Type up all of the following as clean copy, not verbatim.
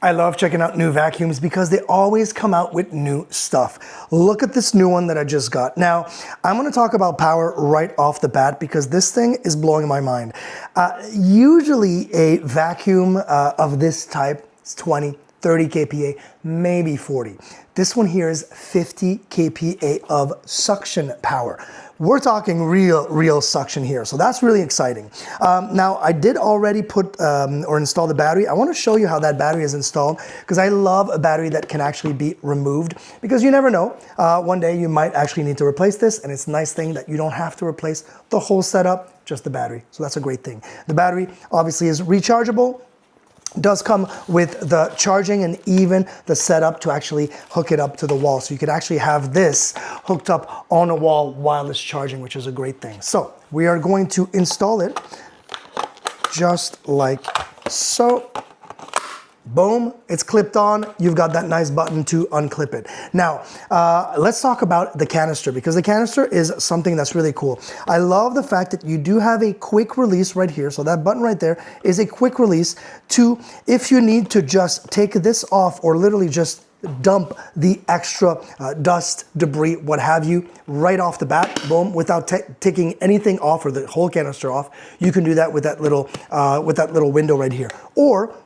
I love checking out new vacuums because they always come out with new stuff. Look at this new one that I just got. Now, I'm gonna talk about power right off the bat because this thing is blowing my mind. Usually a vacuum of this type is 20, 30 kPa, maybe 40. This one here is 50 kPa of suction power. We're talking real suction here, so that's really exciting. Now, I did already put or install the battery. I want to show you how that battery is installed because I love a battery that can actually be removed because you never know. One day you might actually need to replace this, and it's a nice thing that you don't have to replace the whole setup, just the battery. So that's a great thing. The battery obviously is rechargeable. Does come with the charging and even the setup to actually hook it up to the wall. So you could actually have this hooked up on a wall while it's charging, which is a great thing. So we are going to install it just like so. Boom, it's clipped on. You've got that nice button to unclip it. Now, let's talk about the canister because the canister is something that's really cool. I love the fact that you do have a quick release right here. So that button right there is a quick release to, if you need to just take this off or literally just dump the extra dust, debris, what have you, right off the bat, boom, without taking anything off or the whole canister off. You can do that with that little window right here. Or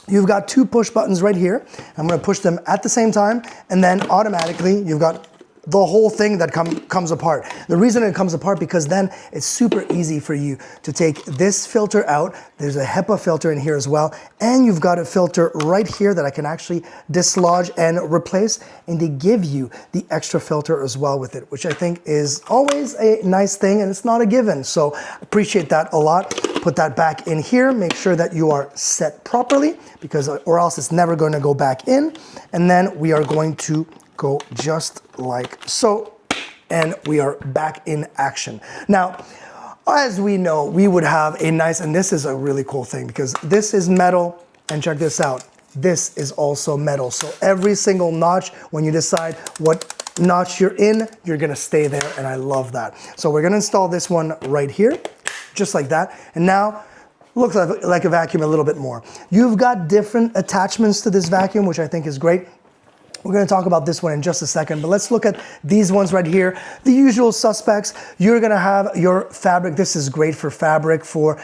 you've got two push buttons right here. I'm gonna push them at the same time, and then automatically you've got the whole thing that comes apart. The reason it comes apart because then it's super easy for you to take this filter out. There's a HEPA filter in here as well, and you've got a filter right here that I can actually dislodge and replace, and they give you the extra filter as well with it, which I think is always a nice thing, and it's not a given. So appreciate that a lot. Put that back in here. Make sure that you are set properly because or else it's never going to go back in. And then we are going to go just like so, and we are back in action. Now, as we know, we would have a nice, and this is a really cool thing because this is metal, and check this out, this is also metal. So every single notch, when you decide what notch you're in, you're gonna stay there, and I love that. So we're gonna install this one right here, just like that, and now, looks like a vacuum a little bit more. You've got different attachments to this vacuum, which I think is great. We're gonna talk about this one in just a second, but let's look at these ones right here. The usual suspects, you're gonna have your fabric. This is great for fabric, for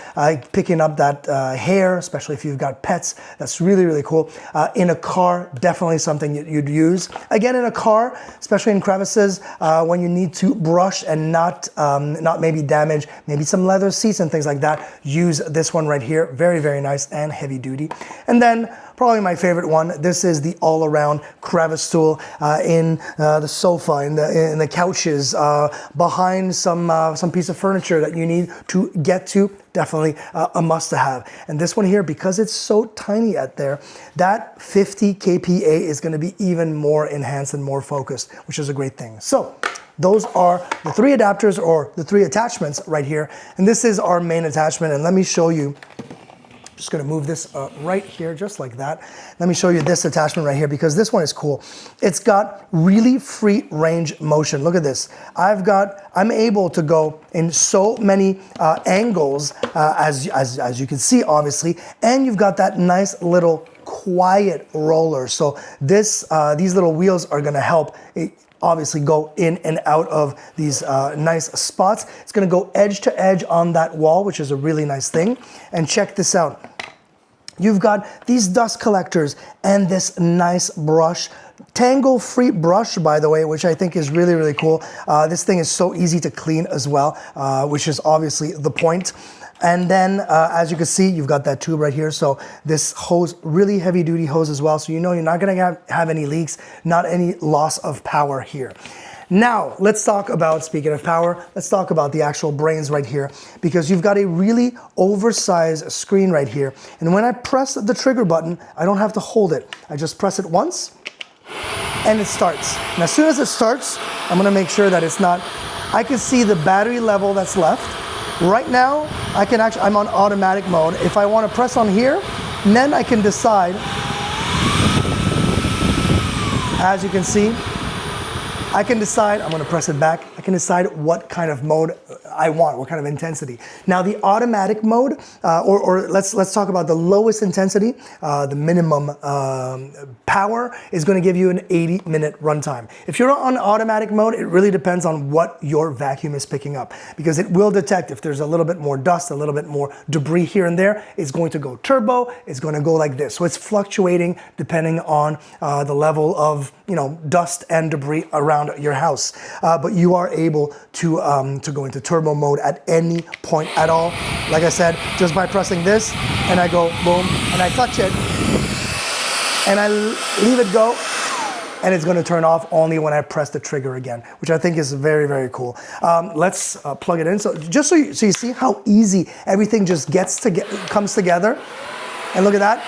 picking up that hair, especially if you've got pets. That's really cool. In a car, definitely something you'd use. Again, in a car, especially in crevices, when you need to brush and not maybe damage, maybe some leather seats and things like that, use this one right here. Very nice and heavy duty. And then, probably my favorite one, this is the all-around crevice tool in the sofa, in the couches, behind some piece of furniture that you need to get to. Definitely a must-to-have. And this one here, because it's so tiny out there, that 50 kPa is going to be even more enhanced and more focused, which is a great thing. So those are the three adapters or the three attachments right here. And this is our main attachment. And let me show you. Just gonna move this right here, just like that. Let me show you this attachment right here because this one is cool. It's got really free range motion. Look at this. I'm able to go in so many angles as you can see, obviously, and you've got that nice little quiet roller. So these little wheels are gonna help obviously go in and out of these nice spots. It's gonna go edge to edge on that wall, which is a really nice thing. And check this out. You've got these dust collectors and this nice brush. Tangle free brush, by the way, which I think is really cool. This thing is so easy to clean as well, which is obviously the point. And then, as you can see, you've got that tube right here. So this hose, really heavy duty hose as well. So you know you're not gonna have any leaks, not any loss of power here. Now, let's talk about, speaking of power, let's talk about the actual brains right here, because you've got a really oversized screen right here. And when I press the trigger button, I don't have to hold it. I just press it once and it starts. And as soon as it starts, I'm gonna make sure that it's not, I can see the battery level that's left. Right now, I'm on automatic mode. If I want to press on here, then I can decide, as you can see, I can decide, I'm going to press it back, I can decide what kind of mode I want, what kind of intensity. Now the automatic mode, or let's talk about the lowest intensity, the minimum power is going to give you an 80-minute runtime. If you're on automatic mode, it really depends on what your vacuum is picking up, because it will detect if there's a little bit more dust, a little bit more debris here and there. It's going to go turbo, it's going to go like this. So it's fluctuating depending on the level of dust and debris around your house. But you are able to go into turbo mode at any point at all. Like I said, just by pressing this, and I go boom, and I touch it, and I leave it go, and it's going to turn off only when I press the trigger again, which I think is very, very cool. Let's plug it in. So just so you see how easy everything just comes together. And look at that.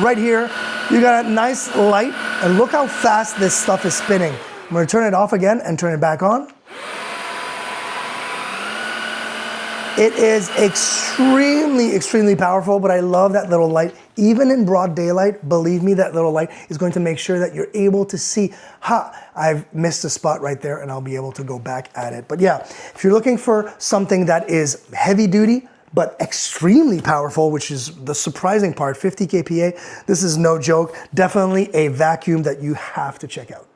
Right here, you got a nice light, and look how fast this stuff is spinning. I'm going to turn it off again and turn it back on. It is extremely, extremely powerful, but I love that little light. Even in broad daylight, believe me, that little light is going to make sure that you're able to see, I've missed a spot right there, and I'll be able to go back at it. But yeah, if you're looking for something that is heavy duty, but extremely powerful, which is the surprising part, 50 kPa, this is no joke. Definitely a vacuum that you have to check out.